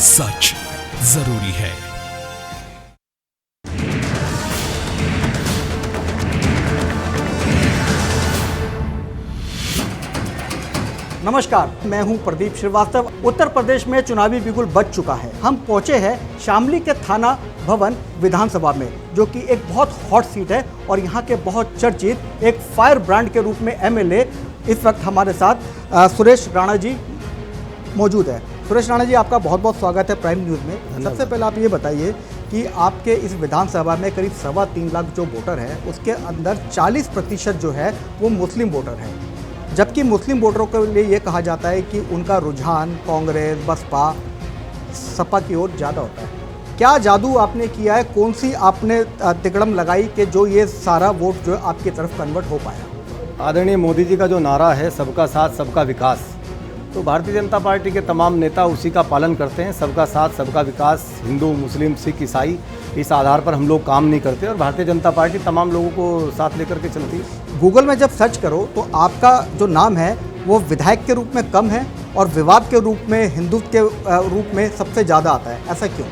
सच जरूरी है। नमस्कार, मैं हूं प्रदीप श्रीवास्तव। उत्तर प्रदेश में चुनावी बिगुल बज चुका है। हम पहुंचे हैं शामली के थाना भवन विधानसभा में, जो कि एक बहुत हॉट सीट है और यहां के बहुत चर्चित एक फायर ब्रांड के रूप में एमएलए इस वक्त हमारे साथ सुरेश राणा जी मौजूद है। सुरेश राणा जी, आपका बहुत बहुत स्वागत है प्राइम न्यूज़ में। सबसे पहले आप ये बताइए कि आपके इस विधानसभा में करीब 3.25 लाख जो वोटर है, उसके अंदर 40% जो है वो मुस्लिम वोटर है, जबकि मुस्लिम वोटरों के लिए ये कहा जाता है कि उनका रुझान कांग्रेस, बसपा, सपा की ओर ज़्यादा होता है। क्या जादू आपने किया है, कौन सी आपने तिकड़म लगाई कि जो ये सारा वोट जो है आपकी तरफ कन्वर्ट हो पाया? आदरणीय मोदी जी का जो नारा है सबका साथ सबका विकास, तो भारतीय जनता पार्टी के तमाम नेता उसी का पालन करते हैं। सबका साथ सबका विकास, हिंदू, मुस्लिम, सिख, ईसाई, इस आधार पर हम लोग काम नहीं करते और भारतीय जनता पार्टी तमाम लोगों को साथ लेकर के चलती है। गूगल में जब सर्च करो तो आपका जो नाम है वो विधायक के रूप में कम है और विवाद के रूप में, हिंदुत्व के रूप में सबसे ज़्यादा आता है। ऐसा क्यों?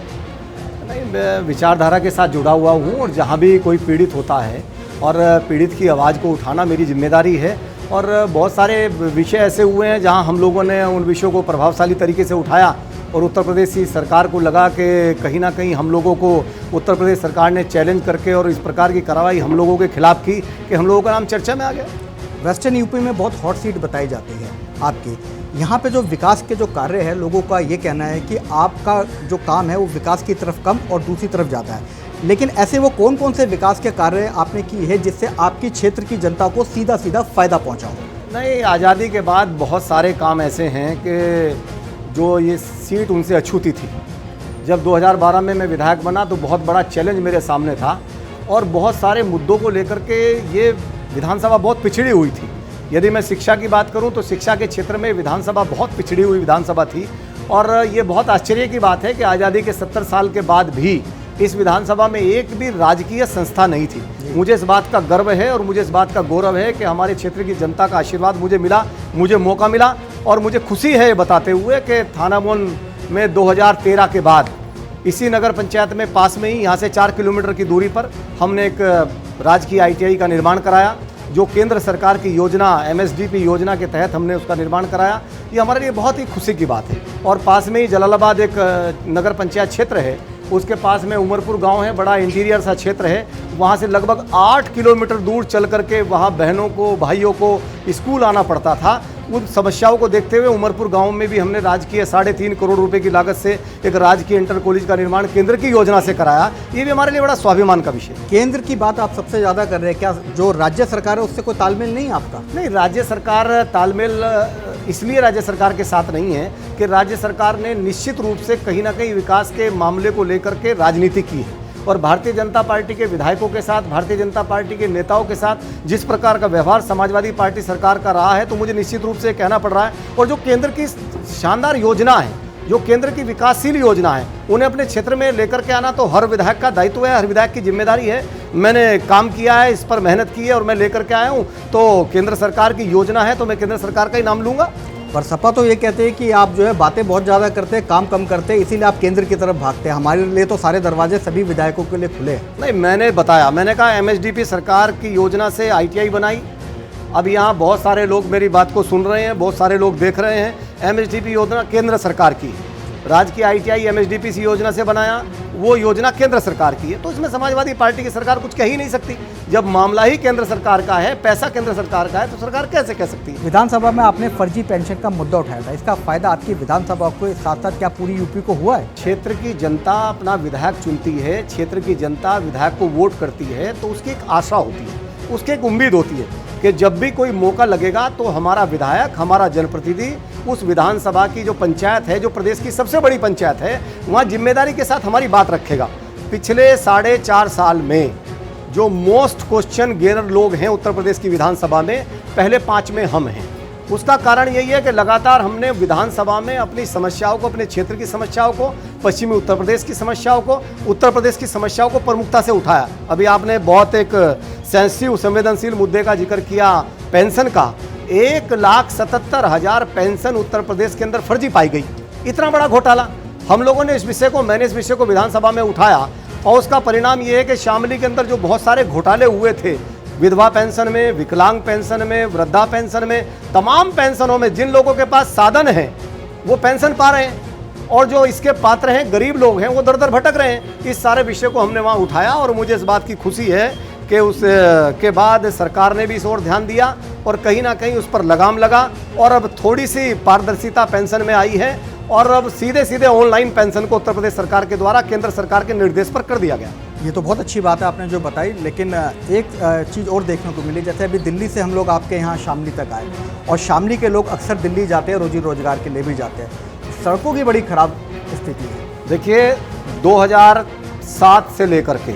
नहीं, मैं विचारधारा के साथ जुड़ा हुआ हूँ और जहाँ भी कोई पीड़ित होता है और पीड़ित की आवाज़ को उठाना मेरी जिम्मेदारी है। और बहुत सारे विषय ऐसे हुए हैं जहाँ हम लोगों ने उन विषयों को प्रभावशाली तरीके से उठाया और उत्तर प्रदेश की सरकार को लगा कि कहीं ना कहीं हम लोगों को उत्तर प्रदेश सरकार ने चैलेंज करके और इस प्रकार की कार्रवाई हम लोगों के खिलाफ की कि हम लोगों का नाम चर्चा में आ गया। वेस्टर्न यूपी में बहुत हॉट सीट बताई जाती है आपकी। यहाँ पे जो विकास के जो कार्य है, लोगों का ये कहना है कि आपका जो काम है वो विकास की तरफ कम और दूसरी तरफ ज़्यादा है। लेकिन ऐसे वो कौन कौन से विकास के कार्य आपने किए हैं जिससे आपकी क्षेत्र की जनता को सीधा सीधा फ़ायदा पहुँचा हो? नहीं, आज़ादी के बाद बहुत सारे काम ऐसे हैं कि जो ये सीट उनसे अछूती थी। जब 2012 में मैं विधायक बना तो बहुत बड़ा चैलेंज मेरे सामने था और बहुत सारे मुद्दों को लेकर के ये विधानसभा बहुत पिछड़ी हुई थी। यदि मैं शिक्षा की बात करूं तो शिक्षा के क्षेत्र में विधानसभा बहुत पिछड़ी हुई विधानसभा थी और ये बहुत आश्चर्य की बात है कि आज़ादी के 70 साल के बाद भी इस विधानसभा में एक भी राजकीय संस्था नहीं थी। मुझे इस बात का गर्व है और मुझे इस बात का गौरव है कि हमारे क्षेत्र की जनता का आशीर्वाद मुझे मिला, मुझे मौका मिला और मुझे खुशी है ये बताते हुए कि थाना भवन में 2013 के बाद इसी नगर पंचायत में पास में ही यहाँ से 4 किलोमीटर की दूरी पर हमने एक राजकीय ITI का निर्माण कराया, जो केंद्र सरकार की योजना MSDP योजना के तहत हमने उसका निर्माण कराया। ये हमारे लिए बहुत ही खुशी की बात है। और पास में ही जलालाबाद एक नगर पंचायत क्षेत्र है, उसके पास में उमरपुर गांव है, बड़ा इंटीरियर सा क्षेत्र है। वहाँ से लगभग 8 किलोमीटर दूर चल करके वहाँ बहनों को, भाइयों को स्कूल आना पड़ता था। उन समस्याओं को देखते हुए उमरपुर गांव में भी हमने राजकीय 3.5 करोड़ रुपए की लागत से एक राजकीय इंटर कॉलेज का निर्माण केंद्र की योजना से कराया। ये भी हमारे लिए बड़ा स्वाभिमान का विषय है। केंद्र की बात आप सबसे ज़्यादा कर रहे हैं, क्या जो राज्य सरकार है उससे कोई तालमेल नहीं है आपका? नहीं, राज्य सरकार तालमेल इसलिए राज्य सरकार के साथ नहीं है कि राज्य सरकार ने निश्चित रूप से कहीं ना कहीं विकास के मामले को लेकर के राजनीति की है और भारतीय जनता पार्टी के विधायकों के साथ, भारतीय जनता पार्टी के नेताओं के साथ जिस प्रकार का व्यवहार समाजवादी पार्टी सरकार का रहा है, तो मुझे निश्चित रूप से कहना पड़ रहा है। और जो केंद्र की शानदार योजना है, जो केंद्र की विकासशील योजना है, उन्हें अपने क्षेत्र में लेकर के आना तो हर विधायक का दायित्व है, हर विधायक की जिम्मेदारी है। मैंने काम किया है, इस पर मेहनत की है और मैं लेकर के आया हूँ। तो केंद्र सरकार की योजना है तो मैं केंद्र सरकार का ही नाम लूँगा। पर सपा तो ये कहते हैं कि आप जो है बातें बहुत ज़्यादा करते हैं, काम कम करते हैं, इसीलिए आप केंद्र की तरफ भागते हैं। हमारे लिए तो सारे दरवाजे सभी विधायकों के लिए खुले हैं। नहीं, मैंने बताया, मैंने कहा MSDP सरकार की योजना से ITI बनाई। अब यहाँ बहुत सारे लोग मेरी बात को सुन रहे हैं, बहुत सारे लोग देख रहे हैं। MSDP योजना केंद्र सरकार की है, राजकीय ITI MSDP योजना से बनाया, वो योजना केंद्र सरकार की है। तो इसमें समाजवादी पार्टी की सरकार कुछ कह ही नहीं सकती। जब मामला ही केंद्र सरकार का है, पैसा केंद्र सरकार का है, तो सरकार कैसे कह सकती है? विधानसभा में आपने फर्जी पेंशन का मुद्दा उठाया था, इसका फायदा आपकी विधानसभा को साथ साथ क्या पूरी यूपी को हुआ है? क्षेत्र की जनता अपना विधायक चुनती है, क्षेत्र की जनता विधायक को वोट करती है तो उसकी एक आशा होती है, उसकी एक उम्मीद होती है कि जब भी कोई मौका लगेगा तो हमारा विधायक, हमारा जनप्रतिनिधि उस विधानसभा की जो पंचायत है, जो प्रदेश की सबसे बड़ी पंचायत है, वहाँ जिम्मेदारी के साथ हमारी बात रखेगा। पिछले 4.5 साल में जो मोस्ट क्वेश्चन गेनर लोग हैं उत्तर प्रदेश की विधानसभा में, पहले 5 में हम हैं। उसका कारण यही है कि लगातार हमने विधानसभा में अपनी समस्याओं को, अपने क्षेत्र की समस्याओं को, पश्चिमी उत्तर प्रदेश की समस्याओं को, उत्तर प्रदेश की समस्याओं को प्रमुखता से उठाया। अभी आपने बहुत एक सेंसिटिव, संवेदनशील मुद्दे का जिक्र किया, पेंशन का। 1,77,000 पेंशन उत्तर प्रदेश के अंदर फर्जी पाई गई। इतना बड़ा घोटाला हम लोगों ने मैंने इस विषय को विधानसभा में उठाया और उसका परिणाम ये है कि शामली के अंदर जो बहुत सारे घोटाले हुए थे, विधवा पेंशन में, विकलांग पेंशन में, वृद्धा पेंशन में, तमाम पेंशनों में जिन लोगों के पास साधन है वो पेंशन पा रहे हैं और जो इसके पात्र हैं, गरीब लोग हैं, वो दर दर भटक रहे हैं। इस सारे विषय को हमने वहाँ उठाया और मुझे इस बात की खुशी है कि उसके बाद सरकार ने भी इस ओर ध्यान दिया और कहीं ना कहीं उस पर लगाम लगा और अब थोड़ी सी पारदर्शिता पेंशन में आई है और अब सीधे सीधे ऑनलाइन पेंशन को उत्तर प्रदेश सरकार के द्वारा केंद्र सरकार के निर्देश पर कर दिया गया। ये तो बहुत अच्छी बात है आपने जो बताई, लेकिन एक चीज़ और देखने को मिली। जैसे अभी दिल्ली से हम लोग आपके यहाँ शामली तक आए और शामली के लोग अक्सर दिल्ली जाते हैं, रोजी रोजगार के लिए भी जाते हैं। सड़कों की बड़ी खराब स्थिति है। देखिए 2007 से लेकर के,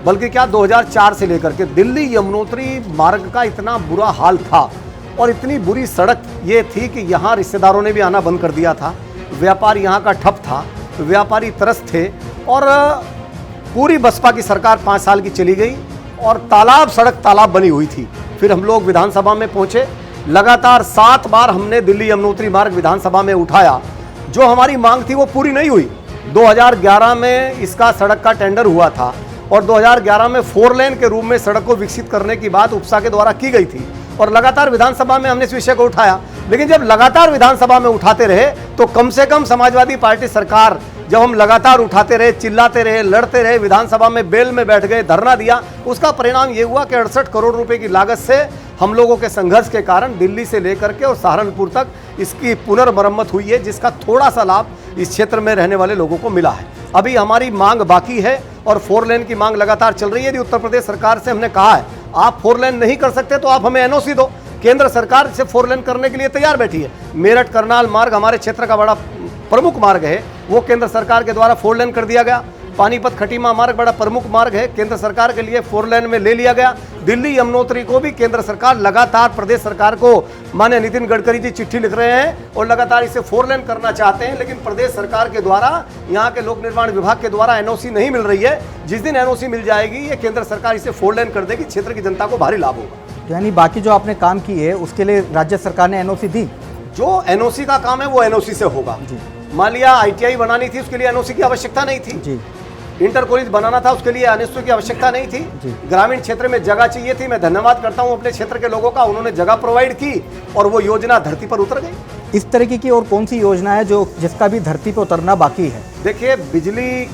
बल्कि क्या 2004 से लेकर के दिल्ली यमुनोत्री मार्ग का इतना बुरा हाल था और इतनी बुरी सड़क ये थी कि यहाँ रिश्तेदारों ने भी आना बंद कर दिया था, व्यापार यहाँ का ठप था, व्यापारी त्रस्त थे और पूरी बसपा की सरकार 5 साल की चली गई और सड़क तालाब बनी हुई थी। फिर हम लोग विधानसभा में पहुँचे, लगातार 7 बार हमने दिल्ली यमुनोत्री मार्ग विधानसभा में उठाया। जो हमारी मांग थी वो पूरी नहीं हुई। 2011 में इसका सड़क का टेंडर हुआ था और 2011 में 4 लेन के रूप में सड़क को विकसित करने की बात उपसा के द्वारा की गई थी और लगातार विधानसभा में हमने इस विषय को उठाया। लेकिन जब लगातार विधानसभा में उठाते रहे तो कम से कम समाजवादी पार्टी सरकार, जब हम लगातार उठाते रहे, चिल्लाते रहे, लड़ते रहे, विधानसभा में बेल में बैठ गए, धरना दिया, उसका परिणाम ये हुआ कि 68 करोड़ रुपए की लागत से हम लोगों के संघर्ष के कारण दिल्ली से लेकर के और सहारनपुर तक इसकी पुनर्मरम्मत हुई है, जिसका थोड़ा सा लाभ इस क्षेत्र में रहने वाले लोगों को मिला है। अभी हमारी मांग बाकी है और 4 लेन की मांग लगातार चल रही है। यदि उत्तर प्रदेश सरकार से हमने कहा है आप 4 लेन नहीं कर सकते तो आप हमें एनओसी दो। केंद्र सरकार से 4 लेन करने के लिए तैयार बैठी है। मेरठ करनाल मार्ग हमारे क्षेत्र का बड़ा प्रमुख मार्ग है, वो केंद्र सरकार के द्वारा 4 लेन कर दिया गया। पानीपत खटीमा मार्ग बड़ा प्रमुख मार्ग है, केंद्र सरकार के लिए 4 लेन में ले लिया गया। दिल्ली यमुनोत्री को भी केंद्र सरकार लगातार प्रदेश सरकार को, माननीय नितिन गडकरी जी चिट्ठी लिख रहे हैं और लगातार इसे 4 लेन करना चाहते हैं, लेकिन प्रदेश सरकार के द्वारा, यहाँ के लोक निर्माण विभाग के द्वारा एनओसी नहीं मिल रही है। जिस दिन एनओसी मिल जाएगी ये केंद्र सरकार इसे 4 लेन कर देगी, क्षेत्र की जनता को भारी लाभ होगा। यानी बाकी जो आपने काम किए उसके लिए राज्य सरकार ने एनओसी दी? जो एनओसी का काम है वो एनओसी से होगा। मान लिया आईटीआई बनानी थी, उसके लिए एनओसी की आवश्यकता नहीं थी जी। इंटर कॉलेज बनाना था, उसके लिए एनओसी की आवश्यकता नहीं थी जी। ग्रामीण क्षेत्र में जगह चाहिए थी। मैं धन्यवाद करता हूं अपने क्षेत्र के लोगों का, उन्होंने जगह प्रोवाइड की और वो योजना धरती पर उतर गई। इस तरीके की और कौन सी योजना है जिसका भी धरती पर उतरना बाकी है? देखिए, बिजली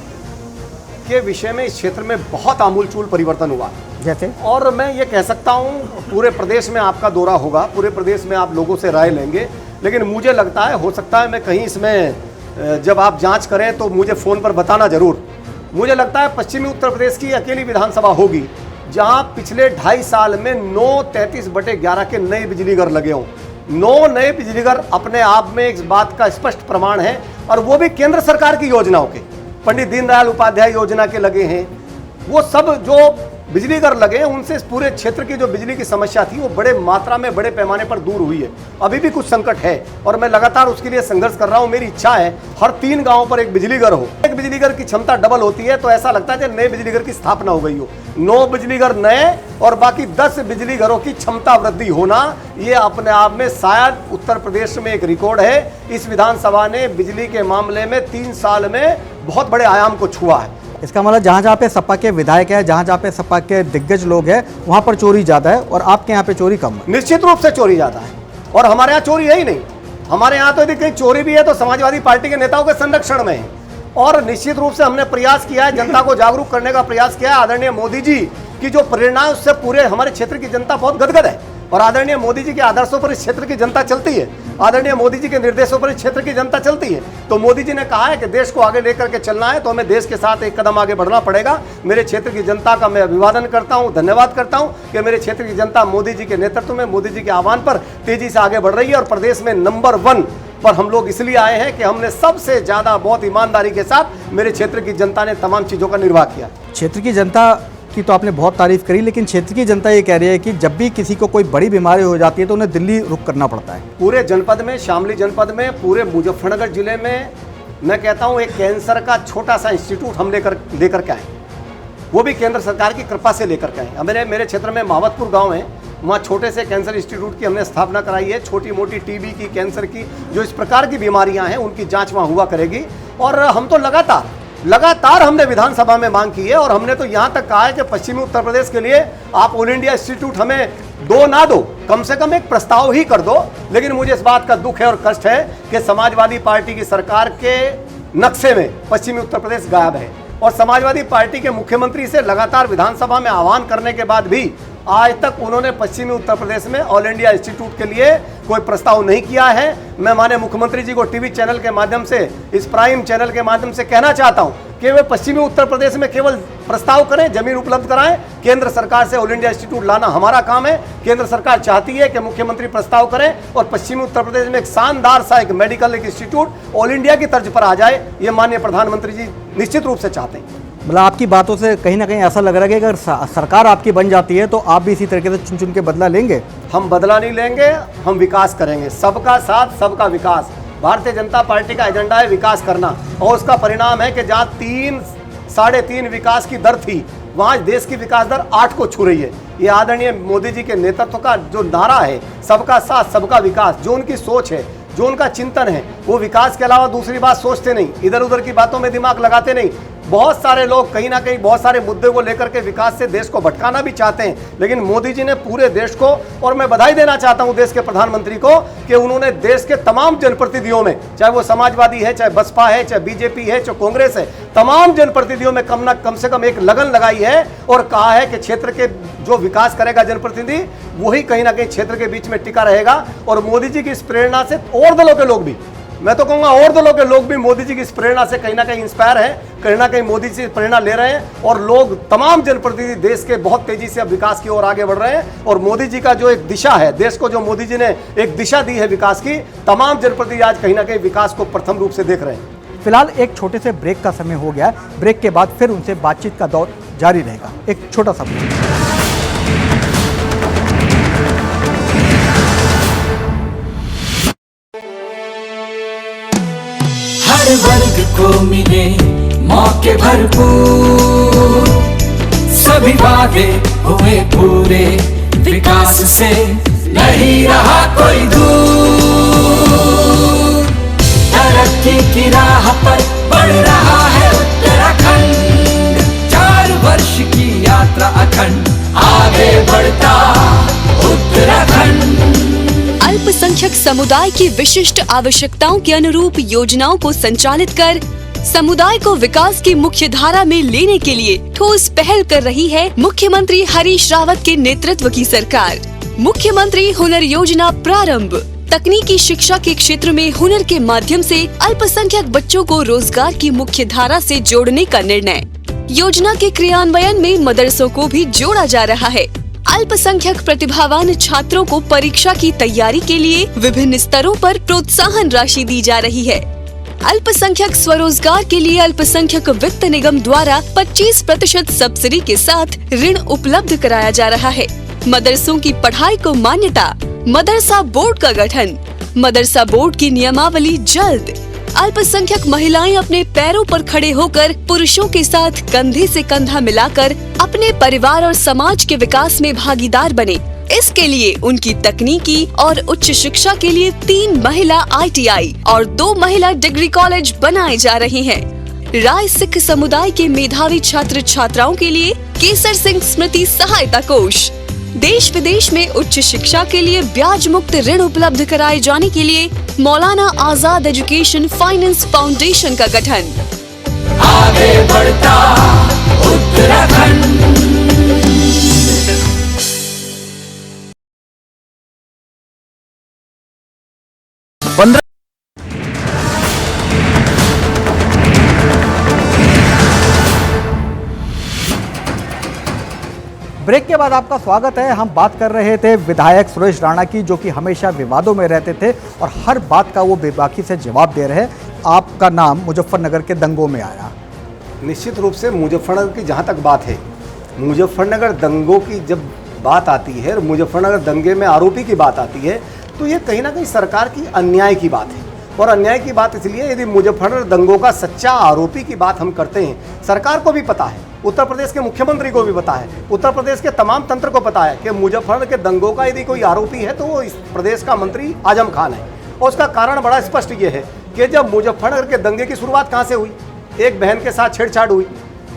के विषय में इस क्षेत्र में बहुत आमूलचूल परिवर्तन हुआ जैसे, और मैं ये कह सकता हूँ पूरे प्रदेश में आपका दौरा होगा, पूरे प्रदेश में आप लोगों से राय लेंगे, लेकिन मुझे लगता है, हो सकता है मैं कहीं इसमें जब आप जांच करें तो मुझे फ़ोन पर बताना ज़रूर। मुझे लगता है पश्चिमी उत्तर प्रदेश की अकेली विधानसभा होगी जहां पिछले 2.5 साल में 9 33/11 के नए बिजली घर लगे हों। 9 नए बिजली घर अपने आप में इस बात का स्पष्ट प्रमाण है और वो भी केंद्र सरकार की योजनाओं के, पंडित दीनदयाल उपाध्याय योजना के लगे हैं। वो सब जो बिजली घर लगे हैं उनसे पूरे क्षेत्र की जो बिजली की समस्या थी वो बड़े मात्रा में, बड़े पैमाने पर दूर हुई है। अभी भी कुछ संकट है और मैं लगातार उसके लिए संघर्ष कर रहा हूं। मेरी इच्छा है हर 3 गांवों पर एक बिजली घर हो। एक बिजली घर की क्षमता डबल होती है तो ऐसा लगता है जैसे नए बिजली घर की स्थापना हो गई हो। 9 बिजली घर नए और बाकी 10 बिजली घरों की क्षमता वृद्धि होना, ये अपने आप में शायद उत्तर प्रदेश में एक रिकॉर्ड है। इस विधानसभा ने बिजली के मामले में 3 साल में बहुत बड़े आयाम को छुआ है। इसका मतलब जहाँ जहाँ पे सपा के विधायक है, जहाँ जहाँ पे सपा के दिग्गज लोग हैं, वहाँ पर चोरी ज़्यादा है और आपके यहाँ पे चोरी कम है। निश्चित रूप से चोरी ज़्यादा है और हमारे यहाँ चोरी है ही नहीं। हमारे यहाँ तो यदि कहीं चोरी भी है तो समाजवादी पार्टी के नेताओं के संरक्षण में है। और निश्चित रूप से हमने प्रयास किया है, जनता को जागरूक करने का प्रयास किया है। आदरणीय मोदी जी की जो प्रेरणा है उससे पूरे हमारे क्षेत्र की जनता बहुत गदगद है और आदरणीय मोदी जी के आदर्शों पर इस क्षेत्र की जनता चलती है। आदरणीय मोदी जी के निर्देशों पर इस क्षेत्र की जनता चलती है। तो मोदी जी ने कहा है कि देश को आगे लेकर के चलना है तो हमें देश के साथ एक कदम आगे बढ़ना पड़ेगा। मेरे क्षेत्र की जनता का मैं अभिवादन करता हूं, धन्यवाद करता हूं कि मेरे क्षेत्र की जनता मोदी जी के नेतृत्व में, मोदी जी के आह्वान पर तेजी से आगे बढ़ रही है और प्रदेश में नंबर 1 पर हम लोग इसलिए आए हैं कि हमने सबसे ज़्यादा बहुत ईमानदारी के साथ मेरे क्षेत्र की जनता ने तमाम चीज़ों का निर्वाह किया। क्षेत्र की जनता की तो आपने बहुत तारीफ करी, लेकिन क्षेत्र की जनता ये कह रही है कि जब भी किसी को कोई बड़ी बीमारी हो जाती है तो उन्हें दिल्ली रुक करना पड़ता है। पूरे जनपद में, शामली जनपद में, पूरे मुजफ्फरनगर जिले में मैं कहता हूँ एक कैंसर का छोटा सा इंस्टीट्यूट हम लेकर के आए, वो भी केंद्र सरकार की कृपा से लेकर के आए। मेरे क्षेत्र में मावतपुर गाँव है, वहाँ छोटे से कैंसर इंस्टीट्यूट की हमने स्थापना कराई है। छोटी मोटी टीबी की, कैंसर की, जो इस प्रकार की बीमारियां हैं उनकी जांच वहाँ हुआ करेगी। और हम तो लगातार हमने विधानसभा में मांग की है, और हमने तो यहाँ तक कहा है कि पश्चिमी उत्तर प्रदेश के लिए आप ऑल इंडिया इंस्टीट्यूट हमें दो ना दो, कम से कम एक प्रस्ताव ही कर दो। लेकिन मुझे इस बात का दुख है और कष्ट है कि समाजवादी पार्टी की सरकार के नक्शे में पश्चिमी उत्तर प्रदेश गायब है, और समाजवादी पार्टी के मुख्यमंत्री से लगातार विधानसभा में आह्वान करने के बाद भी आज तक उन्होंने पश्चिमी उत्तर प्रदेश में ऑल इंडिया इंस्टीट्यूट के लिए कोई प्रस्ताव नहीं किया है। मैं माननीय मुख्यमंत्री जी को टीवी चैनल के माध्यम से, इस प्राइम चैनल के माध्यम से कहना चाहता हूं कि वे पश्चिमी उत्तर प्रदेश में केवल प्रस्ताव करें, जमीन उपलब्ध कराएं। केंद्र सरकार से ऑल इंडिया इंस्टीट्यूट लाना हमारा काम है। केंद्र सरकार चाहती है कि मुख्यमंत्री प्रस्ताव करें और पश्चिमी उत्तर प्रदेश में एक शानदार सा एक मेडिकल इंस्टीट्यूट ऑल इंडिया की तर्ज पर आ जाए, ये माननीय प्रधानमंत्री जी निश्चित रूप से चाहते हैं। मतलब आपकी बातों से कहीं ना कहीं ऐसा लग रहा है कि अगर सरकार आपकी बन जाती है तो आप भी इसी तरीके से चुन चुन के बदला लेंगे। हम बदला नहीं लेंगे, हम विकास करेंगे। सबका साथ, सबका विकास। भारतीय जनता पार्टी का एजेंडा है विकास करना, और उसका परिणाम है कि जहाँ 3-3.5 विकास की दर थी, वहाँ देश की विकास दर 8 को छू रही है। ये आदरणीय मोदी जी के नेतृत्व का जो नारा है, सबका साथ सबका विकास, जो उनकी सोच है, जो उनका चिंतन है, वो विकास के अलावा दूसरी बात सोचते नहीं, इधर उधर की बातों में दिमाग लगाते नहीं। बहुत सारे लोग कहीं ना कहीं बहुत सारे मुद्दे को लेकर के विकास से देश को भटकाना भी चाहते हैं, लेकिन मोदी जी ने पूरे देश को, और मैं बधाई देना चाहता हूं देश के प्रधानमंत्री को कि उन्होंने देश के तमाम जनप्रतिनिधियों में, चाहे वो समाजवादी है, चाहे बसपा है, चाहे बीजेपी है, चाहे कांग्रेस है, तमाम जनप्रतिनिधियों में कम से कम एक लगन लगाई है और कहा है कि क्षेत्र के जो विकास करेगा जनप्रतिनिधि, वही कहीं ना कहीं क्षेत्र के बीच में टिका रहेगा। और मोदी जी की इस प्रेरणा से और दलों के लोग भी, मैं तो कहूँगा और दलों के लोग भी मोदी जी की इस प्रेरणा से कहीं ना कहीं इंस्पायर हैं, कहीं ना कहीं मोदी जी से प्रेरणा ले रहे हैं, और लोग तमाम जनप्रतिनिधि देश के बहुत तेजी से अब विकास की ओर आगे बढ़ रहे हैं। और मोदी जी का जो एक दिशा है, देश को जो मोदी जी ने एक दिशा दी है विकास की, तमाम जनप्रतिनिधि आज कहीं ना कहीं विकास को प्रथम रूप से देख रहे हैं। फिलहाल एक छोटे से ब्रेक का समय हो गया है। ब्रेक के बाद फिर उनसे बातचीत का दौर जारी रहेगा। एक छोटा सा ब्रेक। हर वर्ग को मिले मौके भरपूर, सभी वादे हुए पूरे, विकास से नहीं रहा कोई दूर। तरक्की की राह पर बढ़ रहा है उत्तराखंड, 4 वर्ष की यात्रा अखंड, आगे बढ़ता उत्तराखंड। अल्पसंख्यक समुदाय की विशिष्ट आवश्यकताओं के अनुरूप योजनाओं को संचालित कर समुदाय को विकास की मुख्य धारा में लेने के लिए ठोस पहल कर रही है मुख्यमंत्री हरीश रावत के नेतृत्व की सरकार। मुख्यमंत्री हुनर योजना प्रारंभ, तकनीकी शिक्षा के क्षेत्र में हुनर के माध्यम से अल्पसंख्यक बच्चों को रोजगार की मुख्य धारा से जोड़ने का निर्णय। योजना के क्रियान्वयन में मदरसों को भी जोड़ा जा रहा है। अल्पसंख्यक प्रतिभावान छात्रों को परीक्षा की तैयारी के लिए विभिन्न स्तरों पर प्रोत्साहन राशि दी जा रही है। अल्पसंख्यक स्वरोजगार के लिए अल्पसंख्यक वित्त निगम द्वारा 25% सब्सिडी के साथ ऋण उपलब्ध कराया जा रहा है। मदरसों की पढ़ाई को मान्यता, मदरसा बोर्ड का गठन, मदरसा बोर्ड की नियमावली जल्द। अल्पसंख्यक महिलाएं अपने पैरों पर खड़े होकर पुरुषों के साथ कंधे से कंधा मिलाकर अपने परिवार और समाज के विकास में भागीदार बने। इसके लिए उनकी तकनीकी और उच्च शिक्षा के लिए 3 महिला ITI और 2 महिला डिग्री कॉलेज बनाए जा रहे हैं। राय सिख समुदाय के मेधावी छात्र छात्राओं के लिए केसर सिंह स्मृति सहायता कोष, देश विदेश में उच्च शिक्षा के लिए ब्याज मुक्त ऋण उपलब्ध कराए जाने के लिए Maulana Azad education finance foundation का गठन। आगे बढ़ता उत्तराखंड। ब्रेक के बाद आपका स्वागत है। हम बात कर रहे थे विधायक सुरेश राणा की, जो कि हमेशा विवादों में रहते थे और हर बात का वो बेबाकी से जवाब दे रहे हैं। आपका नाम मुजफ्फरनगर के दंगों में आया। निश्चित रूप से मुजफ्फरनगर की जहाँ तक बात है, मुजफ्फरनगर दंगों की जब बात आती है और मुजफ्फरनगर दंगे में आरोपी की बात आती है, तो ये कहीं ना कहीं सरकार की अन्याय की बात है। और अन्याय की बात इसलिए, यदि मुजफ्फरनगर दंगों का सच्चा आरोपी की बात हम करते हैं, सरकार को भी पता है उत्तर प्रदेश के मुख्यमंत्री को भी पता है, उत्तर प्रदेश के तमाम तंत्र को पता है कि मुजफ्फरनगर के दंगों का यदि कोई आरोपी है तो वो इस प्रदेश का मंत्री आजम खान है। और उसका कारण बड़ा स्पष्ट ये है कि जब मुजफ्फरनगर के दंगे की शुरुआत कहाँ से हुई, एक बहन के साथ छेड़छाड़ हुई,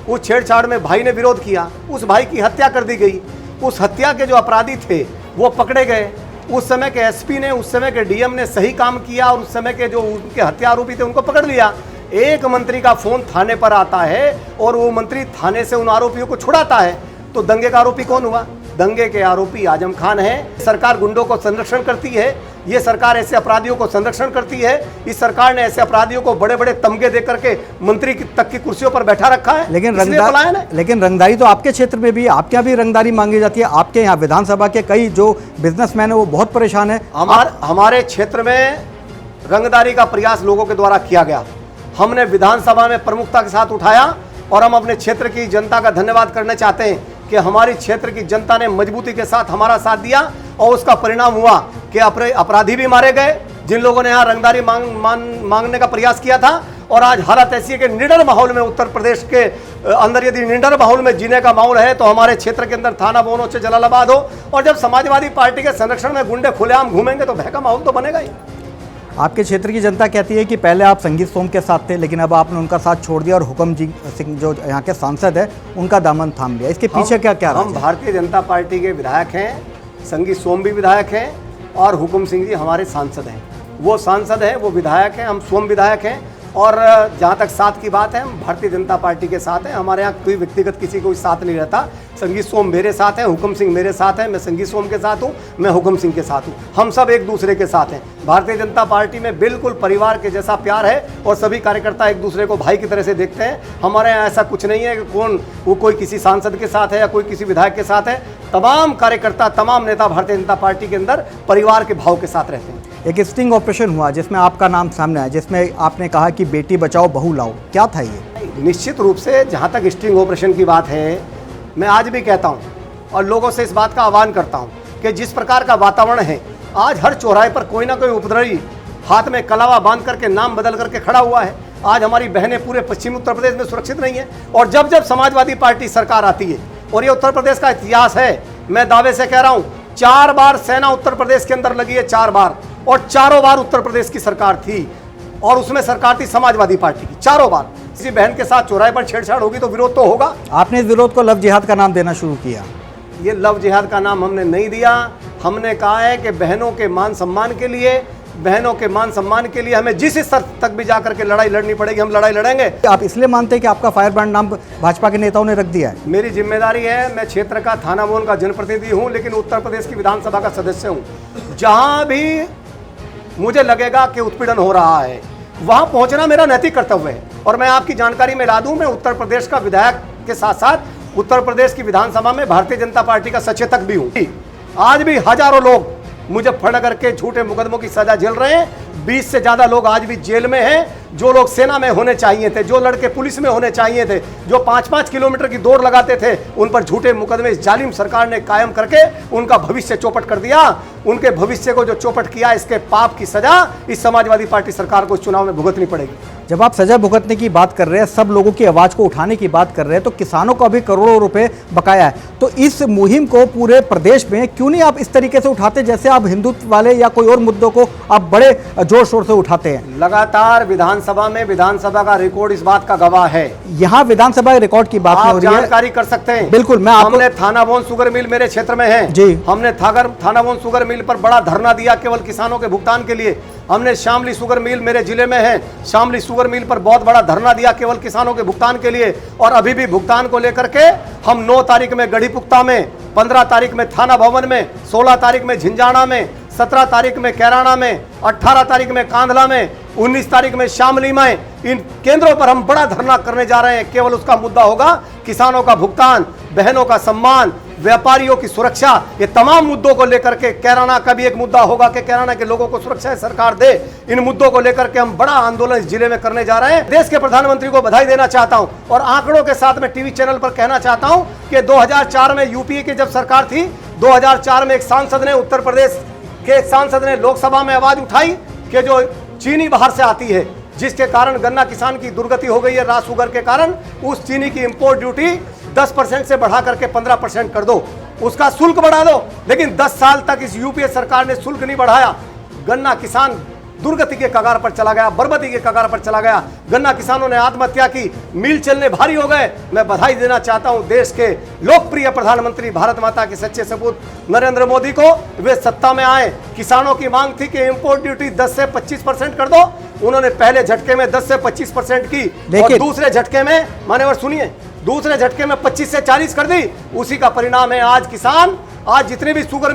उस छेड़छाड़ में भाई ने विरोध किया, उस भाई की हत्या कर दी गई, उस हत्या के जो अपराधी थे वो पकड़े गए। उस समय के एसपी ने, उस समय के डीएम ने सही काम किया और उस समय के जो उनके हत्या आरोपी थे उनको पकड़ लिया। एक मंत्री का फोन थाने पर आता है और वो मंत्री थाने से उन आरोपियों को छुड़ाता है। तो दंगे का आरोपी कौन हुआ? दंगे के आरोपी आजम खान है। सरकार गुंडों को संरक्षण करती है, ये सरकार ऐसे अपराधियों को संरक्षण करती है। इस सरकार ने ऐसे अपराधियों को बड़े बड़े तमगे दे करके मंत्री तक की कुर्सियों पर बैठा रखा है। लेकिन रंगदारी तो आपके क्षेत्र में भी, आपके यहाँ भी रंगदारी मांगी जाती है। आपके यहाँ विधानसभा के कई जो बिजनेसमैन है वो बहुत परेशान है। हमारे क्षेत्र में रंगदारी का प्रयास लोगों के द्वारा किया गया, हमने विधानसभा में प्रमुखता के साथ उठाया और हम अपने क्षेत्र की जनता का धन्यवाद करना चाहते हैं कि हमारी क्षेत्र की जनता ने मजबूती के साथ हमारा साथ दिया और उसका परिणाम हुआ कि अपराधी भी मारे गए जिन लोगों ने यहाँ रंगदारी मांगने का प्रयास किया था। और आज हालत ऐसी है कि निडर माहौल में, उत्तर प्रदेश के अंदर यदि निडर माहौल में जीने का माहौल है तो हमारे क्षेत्र के अंदर थाना भवनों से जलालाबाद हो। और जब समाजवादी पार्टी के संरक्षण में गुंडे खुलेआम घूमेंगे तो भय का माहौल तो बनेगा ही। आपके क्षेत्र की जनता कहती है कि पहले आप संगीत सोम के साथ थे लेकिन अब आपने उनका साथ छोड़ दिया और हुक्म सिंह जो यहाँ के सांसद है उनका दामन थाम लिया। इसके पीछे क्या हम भारतीय जनता पार्टी के विधायक हैं, संगीत सोम भी विधायक हैं और हुक्म सिंह जी हमारे सांसद हैं। वो सांसद हैं, वो विधायक हैं, हम सोम विधायक हैं। और जहाँ तक साथ की बात है, हम भारतीय जनता पार्टी के साथ हैं। हमारे यहाँ कोई व्यक्तिगत किसी को साथ नहीं रहता। संगीत सोम मेरे साथ हैं, हुक्म सिंह मेरे साथ हैं, मैं संगीत सोम के साथ हूँ, मैं हुक्म सिंह के साथ हूँ। हम सब एक दूसरे के साथ हैं। भारतीय जनता पार्टी में बिल्कुल परिवार के जैसा प्यार है और सभी कार्यकर्ता एक दूसरे को भाई की तरह से देखते हैं। हमारे यहाँ ऐसा कुछ नहीं है कि वो कोई किसी सांसद के साथ है या कोई किसी विधायक के साथ है। तमाम कार्यकर्ता, तमाम नेता भारतीय जनता पार्टी के अंदर परिवार के भाव के साथ रहते हैं। एक स्टिंग ऑपरेशन हुआ जिसमें आपका नाम सामने आया, जिसमें आपने कहा कि बेटी बचाओ बहू लाओ, क्या था ये? निश्चित रूप से जहाँ तक स्टिंग ऑपरेशन की बात है, मैं आज भी कहता हूँ और लोगों से इस बात का आह्वान करता हूँ कि जिस प्रकार का वातावरण है, आज हर चौराहे पर कोई ना कोई उपद्रवी हाथ में कलावा बांध करके नाम बदल करके खड़ा हुआ है। आज हमारी बहनें पूरे पश्चिमी उत्तर प्रदेश में सुरक्षित नहीं है। और जब जब समाजवादी पार्टी सरकार आती है, और ये उत्तर प्रदेश का इतिहास है, मैं दावे से कह रहा हूँ 4 बार सेना उत्तर प्रदेश के अंदर लगी है, 4 बार, और चारों बार उत्तर प्रदेश की सरकार थी और उसमें सरकार थी समाजवादी पार्टी की। चारों बार किसी बहन के साथ चौराहे पर छेड़छाड़ होगी तो विरोध तो होगा। आपने इस विरोध को लव जिहाद का नाम देना शुरू किया। ये लव जिहाद का नाम हमने नहीं दिया। हमने कहा है कि बहनों के मान सम्मान के लिए, बहनों के मान सम्मान के लिए हमें जिस स्तर तक भी जाकर के लड़ाई लड़नी पड़ेगी, हम लड़ाई लड़ेंगे। आप इसलिए मानते हैं कि आपका फायर ब्रांड नाम भाजपा के नेताओं ने रख दिया है? मेरी जिम्मेदारी है, मैं क्षेत्र का थाना भवन का जनप्रतिनिधि हूँ, लेकिन उत्तर प्रदेश की विधानसभा का सदस्य हूँ। जहाँ भी मुझे लगेगा कि उत्पीड़न हो रहा है वहाँ पहुँचना मेरा नैतिक कर्तव्य है। और मैं आपकी जानकारी में ला दूँ, मैं उत्तर प्रदेश का विधायक के साथ साथ उत्तर प्रदेश की विधानसभा में भारतीय जनता पार्टी का सचेतक भी हूँ। आज भी हजारों लोग मुजफ्फरनगर के झूठे मुकदमों की सजा झेल रहे हैं। 20 से ज़्यादा लोग आज भी जेल में हैं। जो लोग सेना में होने चाहिए थे, जो लड़के पुलिस में होने चाहिए थे, जो 5-5 किलोमीटर की दौड़ लगाते थे, उन पर झूठे मुकदमे इस जालिम सरकार ने कायम करके उनका भविष्य चौपट कर दिया। उनके भविष्य को जो चौपट किया, इसके पाप की सजा इस समाजवादी पार्टी सरकार को इस चुनाव में भुगतनी पड़ेगी। जब आप सजा भुगतने की बात कर रहे हैं, सब लोगों की आवाज़ को उठाने की बात कर रहे हैं, तो किसानों को अभी करोड़ों रुपए बकाया है। तो इस मुहिम को पूरे प्रदेश में क्यों नहीं आप इस तरीके से उठाते जैसे आप हिंदुत्व वाले या कोई और मुद्दों को आप बड़े जोर शोर से उठाते हैं? लगातार विधानसभा में, विधानसभा का रिकॉर्ड इस बात का गवाह है। यहाँ विधानसभा रिकॉर्ड की बात हो रही है, जानकारी कर सकते हैं। बिल्कुल, मैं हमने थाना भवन शुगर मिल मेरे क्षेत्र में है जी, हमने थाना भवन शुगर मिल पर बड़ा धरना दिया केवल किसानों के भुगतान के लिए। हमने शामली शुगर मिल मेरे जिले में है, शामली शुगर मिल पर बहुत बड़ा धरना दिया केवल किसानों के भुगतान के लिए। और अभी भी भुगतान को लेकर के हम 9 तारीख में गढ़ीपुख्ता में, 15 तारीख में थाना भवन में, 16 तारीख में झिंझाना में, 17 तारीख में कैराना में, 18 तारीख में कांधला में, 19 तारीख में शामली में, इन केंद्रों पर हम बड़ा धरना करने जा रहे हैं। केवल उसका मुद्दा होगा किसानों का भुगतान, बहनों का सम्मान, व्यापारियों की सुरक्षा। ये तमाम मुद्दों को लेकर के कैराना का भी एक मुद्दा होगा कि कैराना के लोगों को सुरक्षा सरकार दे। इन मुद्दों को लेकर के हम बड़ा आंदोलन इस जिले में करने जा रहे हैं। देश के प्रधानमंत्री को बधाई देना चाहता हूं और आंकड़ों के साथ में टीवी चैनल पर कहना चाहता हूं कि 2004 में यूपीए की जब सरकार थी, 2004 में एक सांसद ने, उत्तर प्रदेश के एक सांसद ने लोकसभा में आवाज उठाई कि जो चीनी बाहर से आती है, जिसके कारण गन्ना किसान की दुर्गति हो गई है राज शुगर के कारण, उस चीनी की इंपोर्ट ड्यूटी 10% से बढ़ा करके 15% कर दो, उसका शुल्क बढ़ा दो। लेकिन 10 साल तक इस यूपीए सरकार ने शुल्क नहीं बढ़ाया। गन्ना किसान दुर्गति के कगार पर चला गया, बर्बादी के कगार पर चला गया। गन्ना किसानों ने आत्महत्या की, मिल चलने भारी हो गए। मैं बधाई देना चाहता हूं देश के लोकप्रिय प्रधानमंत्री, भारत माता के सच्चे सपूत नरेंद्र मोदी को। वे सत्ता में आए, किसानों की मांग थी कि इंपोर्ट ड्यूटी 10 से 25% कर दो। उन्होंने पहले झटके में 10 से 25% की और दूसरे झटके में, मान्यवर सुनिए, दूसरे झटके में 25 से 40 कर दी। उसी का परिणाम है आज किसान, आज जितने भी शुगर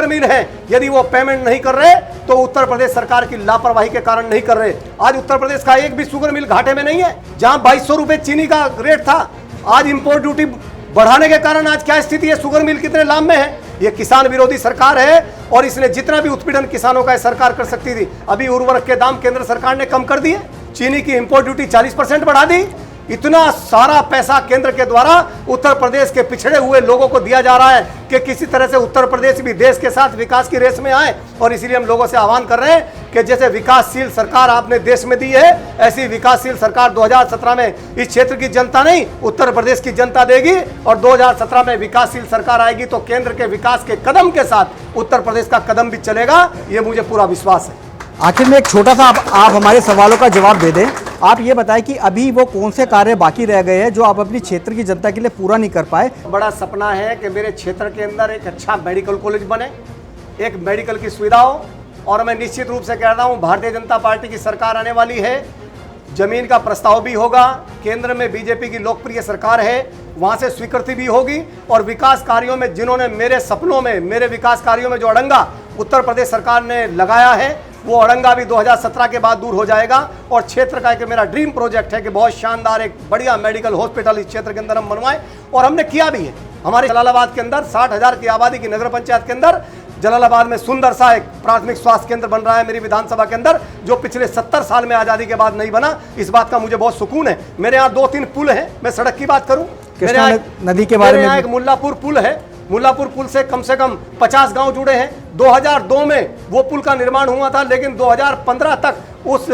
मिल हैं, यदि वो पेमेंट नहीं कर रहे तो उत्तर प्रदेश सरकार की लापरवाही के कारण नहीं कर रहे। आज उत्तर प्रदेश का एक भी शुगर मिल घाटे में नहीं है। जहां 2200 रुपए चीनी का रेट था, आज इंपोर्ट ड्यूटी बढ़ाने के कारण आज क्या स्थिति है, शुगर मिल कितने लाभ में है। ये किसान विरोधी सरकार है और इसने जितना भी उत्पीड़न किसानों का सरकार कर सकती थी। अभी उर्वरक के दाम केंद्र सरकार ने कम कर दिए, चीनी की इंपोर्ट ड्यूटी 40% बढ़ा दी। इतना सारा पैसा केंद्र के द्वारा उत्तर प्रदेश के पिछड़े हुए लोगों को दिया जा रहा है कि किसी तरह से उत्तर प्रदेश भी देश के साथ विकास की रेस में आए। और इसीलिए हम लोगों से आह्वान कर रहे हैं कि जैसे विकासशील सरकार आपने देश में दी है, ऐसी विकासशील सरकार 2017 में इस क्षेत्र की जनता नहीं, उत्तर प्रदेश की जनता देगी। और 2017 में विकासशील सरकार आएगी तो केंद्र के विकास के कदम के साथ उत्तर प्रदेश का कदम भी चलेगा, ये मुझे पूरा विश्वास है। आखिर में एक छोटा सा आप हमारे सवालों का जवाब दे दें। आप ये बताएं कि अभी वो कौन से कार्य बाकी रह गए हैं जो आप अपनी क्षेत्र की जनता के लिए पूरा नहीं कर पाए। बड़ा सपना है कि मेरे क्षेत्र के अंदर एक अच्छा मेडिकल कॉलेज बने, एक मेडिकल की सुविधा हो। और मैं निश्चित रूप से कह रहा हूँ, भारतीय जनता पार्टी की सरकार आने वाली है, जमीन का प्रस्ताव भी होगा, केंद्र में बीजेपी की लोकप्रिय सरकार है, वहाँ से स्वीकृति भी होगी। और विकास कार्यों में जिन्होंने मेरे सपनों में, मेरे विकास कार्यों में जो अड़ंगा उत्तर प्रदेश सरकार ने लगाया है, वो अड़ंगा भी 2017 के बाद दूर हो जाएगा। और क्षेत्र का एक मेरा ड्रीम प्रोजेक्ट है कि बहुत शानदार एक बढ़िया मेडिकल हॉस्पिटल इस क्षेत्र के अंदर हम बनवाएं। और हमने किया भी है। हमारे जलालाबाद के अंदर 60,000 की आबादी की नगर पंचायत के अंदर जलालाबाद में सुंदर सा एक प्राथमिक स्वास्थ्य केंद्र बन रहा है मेरी विधानसभा के अंदर, जो पिछले 70 साल में आज़ादी के बाद नहीं बना। इस बात का मुझे बहुत सुकून है। मेरे यहाँ 2-3 पुल हैं। मैं सड़क की बात करूँ, नदी के बारे में एक मुल्लापुर पुल है। मुल्लापुर पुल से कम 50 गांव जुड़े हैं। 2002 में वो पुल का निर्माण हुआ था, लेकिन 2015 तक उस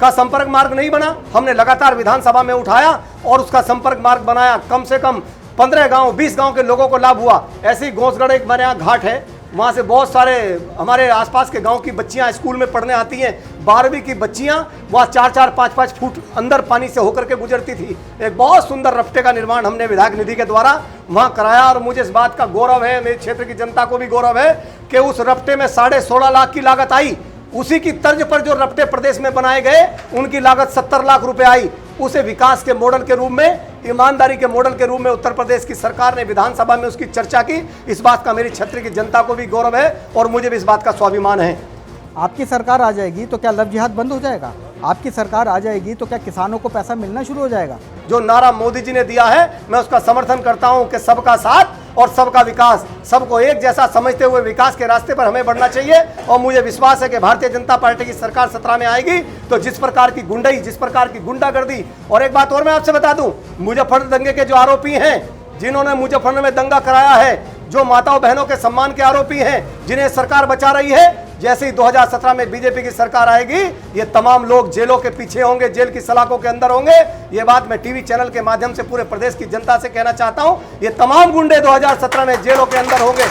का संपर्क मार्ग नहीं बना। हमने लगातार विधानसभा में उठाया और उसका संपर्क मार्ग बनाया। कम से कम 15 गांव, 20 गांव के लोगों को लाभ हुआ। ऐसे ही घोसगढ़ एक मेरे यहाँ घाट है, वहाँ से बहुत सारे हमारे आसपास के गांव की बच्चियां स्कूल में पढ़ने आती हैं। 12वीं की बच्चियां वहाँ 4-4, 5-5 फुट अंदर पानी से होकर के गुजरती थी। एक बहुत सुंदर रफ्ते का निर्माण हमने विधायक निधि के द्वारा वहाँ कराया। और मुझे इस बात का गौरव है, मेरे क्षेत्र की जनता को भी गौरव है कि उस रफ्ते में 16.5 लाख की लागत आई। उसी की तर्ज पर जो रफ्ते प्रदेश में बनाए गए, उनकी लागत 70 लाख रुपए आई। उसे विकास के मॉडल के रूप में, ईमानदारी के मॉडल के रूप में उत्तर प्रदेश की सरकार ने विधानसभा में उसकी चर्चा की। इस बात का मेरी क्षेत्र की जनता को भी गौरव है और मुझे भी इस बात का स्वाभिमान है। आपकी सरकार आ जाएगी तो क्या लव जिहाद बंद हो जाएगा? आपकी सरकार आ जाएगी तो क्या किसानों को पैसा मिलना शुरू हो जाएगा? जो नारा मोदी जी ने दिया है, मैं उसका समर्थन करता हूं कि सबका साथ और सबका विकास, सबको एक जैसा समझते हुए विकास के रास्ते पर हमें बढ़ना चाहिए। और मुझे विश्वास है कि भारतीय जनता पार्टी की सरकार 17 में आएगी तो जिस प्रकार की गुंडई, जिस प्रकार की गुंडागर्दी। और एक बात और मैं आपसे बता दूं, मुजफ्फरनगर दंगे के जो आरोपी हैं, जिन्होंने मुजफ्फरनगर में दंगा कराया है, जो माताओं बहनों के सम्मान के आरोपी हैं, जिन्हें सरकार बचा रही है, जैसे ही 2017 में बीजेपी की सरकार आएगी, ये तमाम लोग जेलों के पीछे होंगे, जेल की सलाखों के अंदर होंगे। ये बात मैं टीवी चैनल के माध्यम से पूरे प्रदेश की जनता से कहना चाहता हूं। ये तमाम गुंडे 2017 में जेलों के अंदर होंगे।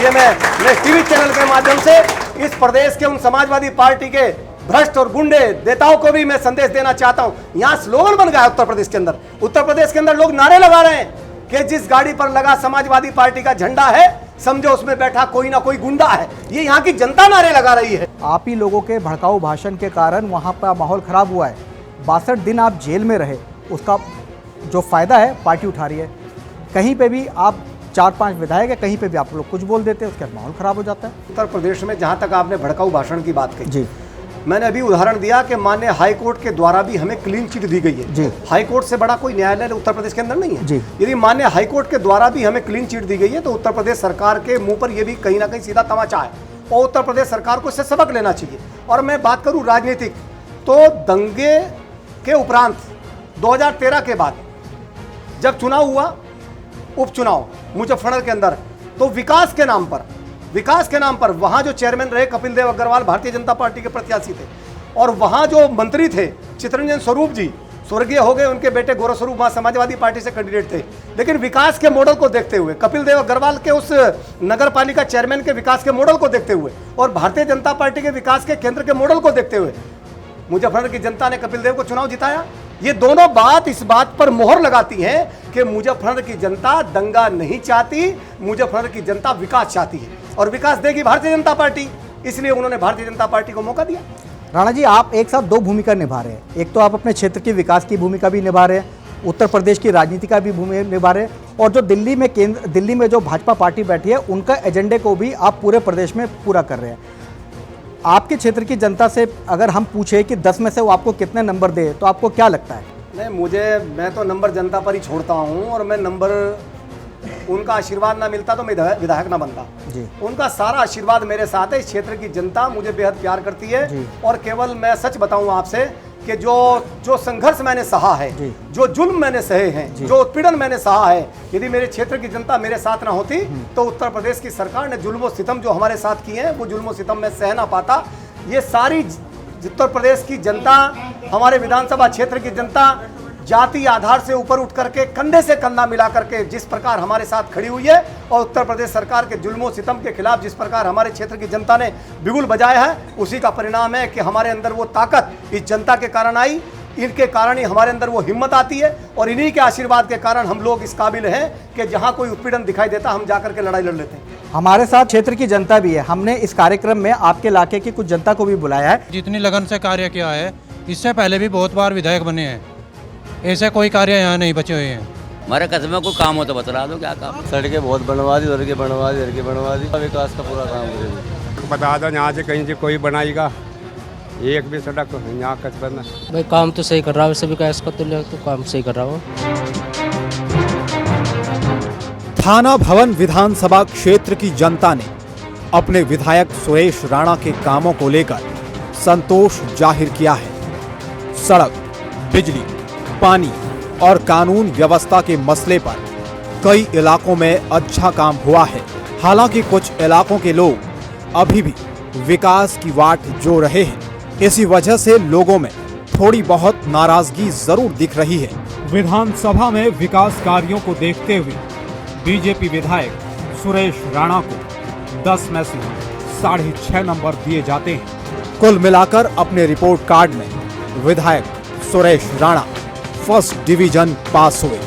ये मैं टीवी चैनल के माध्यम से इस प्रदेश के उन समाजवादी पार्टी के भ्रष्ट और गुंडे नेताओं को भी मैं संदेश देना चाहता हूं। यहाँ स्लोगन बन गया उत्तर प्रदेश के अंदर। उत्तर प्रदेश के अंदर लोग नारे लगा रहे हैं कि जिस गाड़ी पर लगा समाजवादी पार्टी का झंडा है, समझो उसमें बैठा कोई ना कोई गुंडा है। ये यहाँ की जनता नारे लगा रही है। आप ही लोगों के भड़काऊ भाषण के कारण वहाँ पर माहौल खराब हुआ है। 62 दिन आप जेल में रहे, उसका जो फायदा है पार्टी उठा रही है। कहीं पे भी आप 4-5 विधायक है, कहीं पे भी आप लोग कुछ बोल देते हैं, उसके बाद माहौल खराब हो जाता है। उत्तर प्रदेश में जहाँ तक आपने भड़काऊ भाषण की बात कही जी, मैंने अभी उदाहरण दिया कि माननीय हाई कोर्ट के द्वारा भी हमें क्लीन चिट दी गई है। जी। हाई कोर्ट से बड़ा कोई न्यायालय उत्तर प्रदेश के अंदर नहीं है। जी। यदि माननीय हाई कोर्ट के द्वारा भी हमें क्लीन चिट दी गई है तो उत्तर प्रदेश सरकार के मुंह पर यह भी कहीं ना कहीं सीधा तमाचा है और उत्तर प्रदेश सरकार को इससे सबक लेना चाहिए। और मैं बात करूं राजनीतिक, तो दंगे के उपरांत 2013 के बाद जब चुनाव हुआ, उपचुनाव मुजफ्फरनगर के अंदर, तो विकास के नाम पर वहां जो चेयरमैन रहे कपिल देव अग्रवाल भारतीय जनता पार्टी के प्रत्याशी थे, और वहां जो मंत्री थे चितरंजन स्वरूप जी, स्वर्गीय हो गए, उनके बेटे गौरव स्वरूप वहाँ समाजवादी पार्टी से कैंडिडेट थे, लेकिन विकास के मॉडल को देखते हुए, कपिल देव अग्रवाल के उस नगर पालिका चेयरमैन के विकास के मॉडल को देखते हुए और भारतीय जनता पार्टी के विकास के केंद्र के मॉडल को देखते हुए मुजफ्फरनगर की जनता ने कपिल देव को चुनाव जिताया। ये दोनों बात इस बात पर मोहर लगाती है कि मुजफ्फरनगर की जनता दंगा नहीं चाहती, मुजफ्फरनगर की जनता विकास चाहती है और विकास देगी भारतीय जनता पार्टी, इसलिए उन्होंने भारतीय जनता पार्टी को मौका दिया। राणा जी, आप एक साथ दो भूमिका निभा रहे हैं। एक तो आप अपने क्षेत्र के विकास की भूमिका भी निभा रहे हैं, उत्तर प्रदेश की राजनीति का भी भूमिका निभा रहे हैं, और जो दिल्ली में जो भाजपा पार्टी बैठी है उनका एजेंडे को भी आप पूरे प्रदेश में पूरा कर रहे हैं। आपके क्षेत्र की जनता से अगर हम पूछे कि 10 में से वो आपको कितने नंबर दे, तो आपको क्या लगता है? नहीं, मैं तो नंबर जनता पर ही छोड़ता हूँ, और मैं नंबर, उनका आशीर्वाद ना मिलता तो मैं विधायक ना बनता जी। उनका सारा आशीर्वाद मेरे साथ है। इस क्षेत्र की जनता मुझे बेहद प्यार करती है जी। और केवल मैं सच बताऊं आपसे कि जो संघर्ष मैंने सहा है, जो जुल्म मैंने सहे हैं, जो उत्पीड़न मैंने सहा है, यदि मेरे क्षेत्र की जनता मेरे साथ ना होती तो उत्तर प्रदेश की सरकार ने जुल्म और सितम जो हमारे साथ किए हैं, वो जुल्म और सितम मैं सह ना पाता। ये सारी उत्तर प्रदेश की जनता, हमारे विधानसभा क्षेत्र की जनता जाति आधार से ऊपर उठ करके कंधे से कंधा मिला करके जिस प्रकार हमारे साथ खड़ी हुई है, और उत्तर प्रदेश सरकार के जुल्मों सितम के खिलाफ जिस प्रकार हमारे क्षेत्र की जनता ने बिगुल बजाया है, उसी का परिणाम है कि हमारे अंदर वो ताकत इस जनता के कारण आई। इनके कारण ही हमारे अंदर वो हिम्मत आती है, और इन्हीं के आशीर्वाद के कारण हम लोग इस काबिल हैं कि जहाँ कोई उत्पीड़न दिखाई देता हम जाकर के लड़ाई लड़ लेते हैं। हमारे साथ क्षेत्र की जनता भी है। हमने इस कार्यक्रम में आपके इलाके की कुछ जनता को भी बुलाया है। जितनी लगन से कार्य किया है, इससे पहले भी बहुत बार विधायक बने हैं, ऐसे कोई कार्य यहाँ नहीं बचे हुए हैं। हमारे कस्बे में कोई काम हो तो बतला दो, क्या काम? सड़कें बहुत बनवा दी, सड़कें बनवा दी, विकास का पूरा काम करेंगे। बता दो यहाँ से कहीं से कोई बनाएगा एक भी सड़क यहाँ कस्बे में? भाई काम तो सही कर रहा है, वैसे विकास का तो काम सही कर रहा हो। थाना भवन विधानसभा क्षेत्र की जनता ने अपने विधायक सुरेश राणा के कामों को लेकर संतोष जाहिर किया है। सड़क, बिजली, पानी और कानून व्यवस्था के मसले पर कई इलाकों में अच्छा काम हुआ है। हालांकि कुछ इलाकों के लोग अभी भी विकास की वाट जो रहे हैं, इसी वजह से लोगों में थोड़ी बहुत नाराजगी जरूर दिख रही है। विधानसभा में विकास कार्यों को देखते हुए बीजेपी विधायक सुरेश राणा को 10 में से 6.5 नंबर दिए जाते हैं। कुल मिलाकर अपने रिपोर्ट कार्ड में विधायक Suresh Rana first division pass हुए।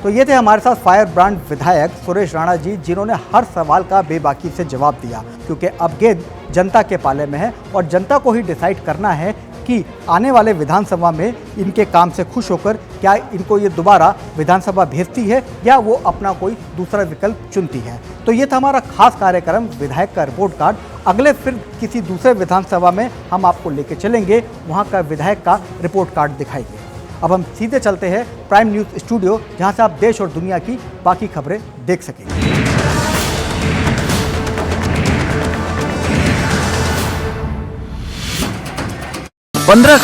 तो ये थे हमारे साथ फायर ब्रांड विधायक सुरेश राणा जी, जिन्होंने हर सवाल का बेबाकी से जवाब दिया, क्योंकि अब गेंद जनता के पाले में है और जनता को ही डिसाइड करना है कि आने वाले विधानसभा में इनके काम से खुश होकर क्या इनको ये दोबारा विधानसभा भेजती है या वो अपना कोई दूसरा विकल्प चुनती है। तो ये था हमारा खास कार्यक्रम विधायक का रिपोर्ट कार्ड। अगले फिर किसी दूसरे विधानसभा में हम आपको लेके चलेंगे, वहाँ का विधायक का रिपोर्ट कार्ड दिखाएंगे। अब हम सीधे चलते हैं प्राइम न्यूज़ स्टूडियो, जहाँ से आप देश और दुनिया की बाकी खबरें देख सकेंगे। 15